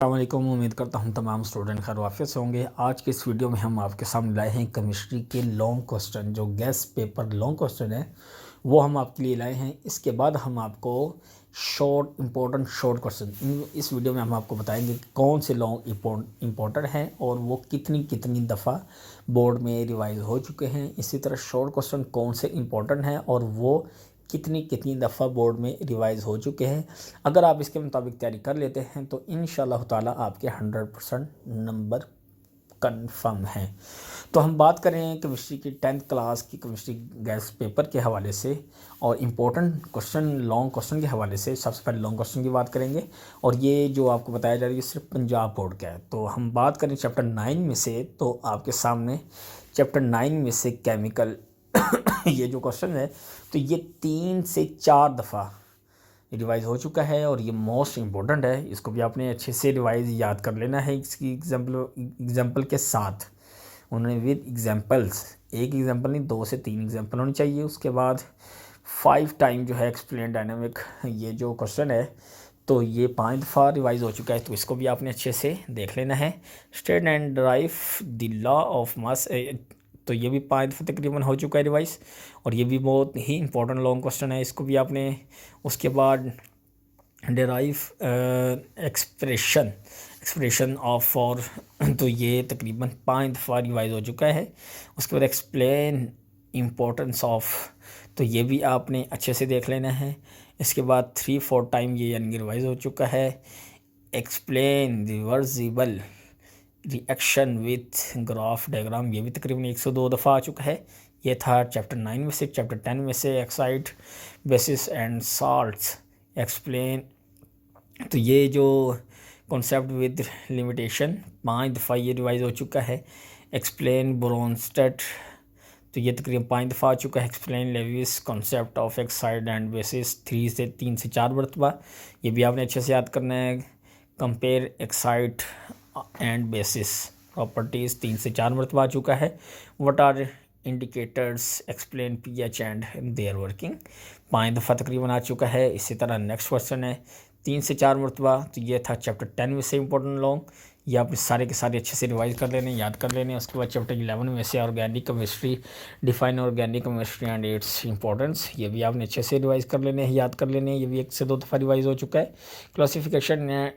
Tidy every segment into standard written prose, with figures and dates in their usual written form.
अस्सलामुअलैकुम। उम्मीद करता हूँ तमाम स्टूडेंट खैर वाफियत से होंगे। आज के इस वीडियो में हम आपके सामने लाए हैं केमिस्ट्री के लॉन्ग क्वेश्चन, जो गैस पेपर लॉन्ग क्वेश्चन है वो हम आपके लिए लाए हैं। इसके बाद हम आपको इम्पोर्टेंट शॉर्ट क्वेश्चन इस वीडियो में हम आपको बताएंगे कि कौन से लॉन्ग इम्पोर्टेंट हैं और वो कितनी कितनी दफ़ा बोर्ड में रिवाइज हो चुके हैं। इसी तरह शॉर्ट क्वेश्चन कौन से इम्पोर्टेंट हैं और वो कितनी कितनी दफ़ा बोर्ड में रिवाइज़ हो चुके हैं। अगर आप इसके मुताबिक तैयारी कर लेते हैं तो इंशाल्लाह ताला आपके 100% नंबर कंफर्म हैं। तो हम बात करें केमिस्ट्री की 10th क्लास की केमिस्ट्री गैस पेपर के हवाले से और इम्पोर्टेंट क्वेश्चन लॉन्ग क्वेश्चन के हवाले से। सबसे पहले लॉन्ग क्वेश्चन की बात करेंगे और ये जो आपको बताया जा रहा है ये सिर्फ पंजाब बोर्ड का है। तो हम बात करें चैप्टर 9 में से, तो आपके सामने चैप्टर 9 में से केमिकल ये जो क्वेश्चन है तो ये 3 से 4 दफ़ा रिवाइज़ हो चुका है और ये मोस्ट इम्पोर्टेंट है। इसको भी आपने अच्छे से रिवाइज़ याद कर लेना है इसकी एग्जाम्पल के साथ। उन्होंने विद एग्जाम्पल्स, एक एग्जाम्पल नहीं 2 से 3 एग्जाम्पल होनी चाहिए। उसके बाद 5 टाइम जो है एक्सप्लेन डायनामिक, ये जो क्वेश्चन है तो ये 5 दफ़ा रिवाइज़ हो चुका है, तो इसको भी आपने अच्छे से देख लेना है। State and drive the law of mass, तो ये भी 5 दफ़ा तकरीबन हो चुका है रिवाइज़ और ये भी बहुत ही इंपॉर्टेंट लॉन्ग क्वेश्चन है, इसको भी आपने। उसके बाद डेराइव एक्सप्रेशन ऑफ फॉर, तो ये तकरीबन 5 दफ़ा रिवाइज़ हो चुका है। उसके बाद एक्सप्लेन इम्पोर्टेंस ऑफ, तो ये भी आपने अच्छे से देख लेना है। इसके बाद 3-4 टाइम ये यानी रिवाइज़ हो चुका है। Explain reversible reaction with graph diagram, ये भी तकरीबन 102 दफ़ा आ चुका है। ये था चैप्टर 9 में से। चैप्टर 10 में से Exide basis and salts explain, तो ये जो कॉन्सेप्ट विद लिमिटेशन 5 दफ़ा ये रिवाइज़ हो चुका है। एक्सप्लेन ब्रोनस्टेड, तो ये तकरीबन 5 दफ़ा आ चुका है। Explain Lewis concept of acid and bases 3 से 4 मरतबा, ये भी आपने अच्छे से याद करना है। Compare acid and bases properties 3 से 4 मरतबा आ चुका है। What are indicators explain pH and their working, 5 दफ़ा तकरीबन आ चुका है। इसी तरह नेक्स्ट क्वेश्चन है 3 से 4 मरतबा, तो ये था चैप्टर 10 में से इंपॉर्टेंट लॉन्ग, ये आपने सारे के सारे अच्छे से रिवाइज कर लेने, याद कर लेने। उसके बाद चैप्टर 11 में से organic chemistry, define organic chemistry and its importance, ये भी आपने अच्छे से रिवाइज कर लेने, याद कर लेने, ये भी 1 से 2 दफ़ा रिवाइज हो चुका है। क्लासिफिकेशन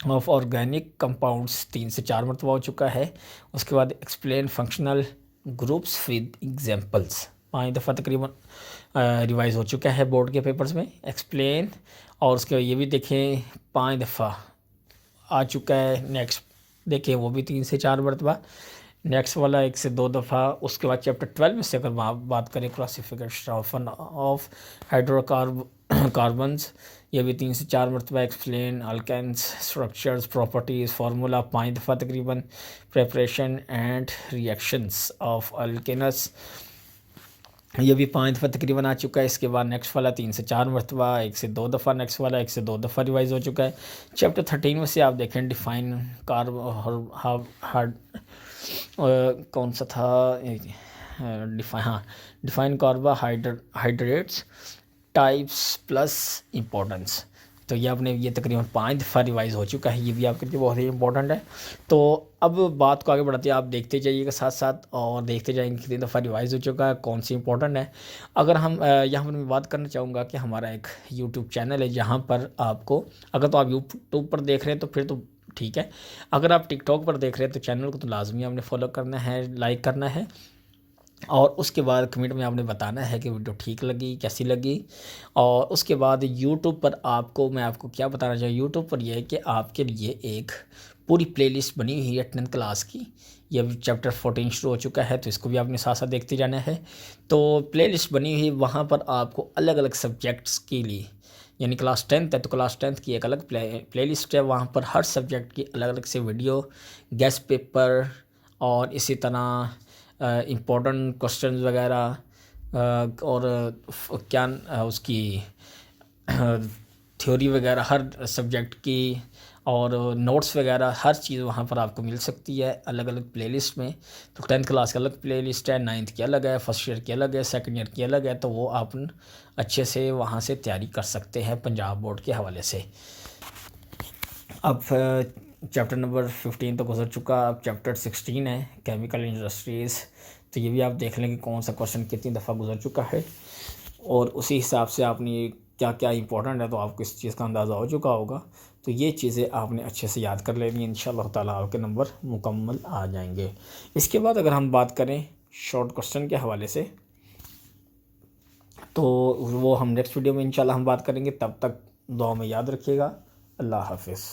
ऑफ ऑर्गेनिक कंपाउंड्स 3 से 4 मरतबा हो चुका है। उसके बाद explain functional groups with examples 5 दफ़ा तकरीबन रिवाइज हो चुका है बोर्ड के पेपर्स में। एक्सप्लेन, और उसके ये भी देखें 5 दफ़ा आ चुका है। नेक्स्ट देखें वो भी 3 से 4 मरतबा। नेक्स्ट वाला 1 से 2 दफ़ा। उसके बाद चैप्टर 12 में से अगर बात करें क्लासिफिकेशन ऑफ हाइड्रोकार्बन्स, ये भी 3 से 4 मरतबा। Explain alkenes structures properties formula 5 दफ़ा तकरीबन। Preparation and reactions of alkenes, ये भी 5 दफ़ा तकरीबन आ चुका है। इसके बाद नेक्स्ट वाला 3 से 4 मरतबा, 1 से 2 दफ़ा। नेक्स्ट वाला 1 से 2 दफ़ा रिवाइज़ हो चुका है। चैप्टर 13 में से आप देखें डिफाइन कौन सा था, define carbohydrates types plus importance, तो ये आपने ये तकरीबन 5 दफ़ा रिवाइज़ हो चुका है, ये भी आपके लिए बहुत ही इंपॉर्टेंट है। तो अब बात को आगे बढ़ाते हैं, आप देखते जाइएगा साथ साथ और देखते जाएंगे कितनी दफ़ा रिवाइज़ हो चुका है, कौन सी इंपॉर्टेंट है। अगर हम यहाँ पर मैं बात करना चाहूँगा कि हमारा एक यूट्यूब चैनल है जहाँ पर आपको, अगर तो आप यूट्यूब पर देख रहे हैं तो फिर तो ठीक है, अगर आप टिकटॉक पर देख रहे हैं तो चैनल को तो लाजमी आपने फॉलो करना है, लाइक करना है और उसके बाद कमेंट में आपने बताना है कि वीडियो ठीक लगी, कैसी लगी। और उसके बाद यूट्यूब पर मैं आपको क्या बताना चाहिए, यूट्यूब पर यह है कि आपके लिए एक पूरी प्लेलिस्ट बनी हुई है 10th क्लास की। ये अभी चैप्टर 14 शुरू हो चुका है, तो इसको भी आपने साथ साथ देखते जाना है। तो प्लेलिस्ट बनी हुई, वहाँ पर आपको अलग अलग सब्जेक्ट्स के लिए, यानी क्लास 10th है तो क्लास 10th की एक अलग प्लेलिस्ट है, वहाँ पर हर सब्जेक्ट की अलग अलग से वीडियो, गेस्ट पेपर और इसी तरह इम्पोर्टेंट क्वेश्चंस वगैरह और क्या उसकी थ्योरी वगैरह हर सब्जेक्ट की और नोट्स वगैरह हर चीज़ वहाँ पर आपको मिल सकती है अलग अलग प्लेलिस्ट में। तो 10th क्लास की अलग प्लेलिस्ट है, 9th की अलग है, फर्स्ट ईयर की अलग है, सेकंड ईयर की अलग है, तो वो आप अच्छे से वहाँ से तैयारी कर सकते हैं पंजाब बोर्ड के हवाले से। अब चैप्टर नंबर 15 तो गुजर चुका, अब चैप्टर 16 है केमिकल इंडस्ट्रीज़। तो ये भी आप देख लें कि कौन सा क्वेश्चन कितनी दफ़ा गुजर चुका है, और उसी हिसाब से आपने क्या क्या इंपॉर्टेंट है तो आपको इस चीज़ का अंदाज़ा हो चुका होगा। तो ये चीज़ें आपने अच्छे से याद कर लेनी है, इंशाअल्लाह ताला आपके नंबर मुकम्मल आ जाएंगे। इसके बाद अगर हम बात करें शॉर्ट क्वेश्चन के हवाले से, तो वो हम नेक्स्ट वीडियो में इंशाल्लाह हम बात करेंगे। तब तक दुआ में याद रखिएगा। अल्लाह हाफिज़।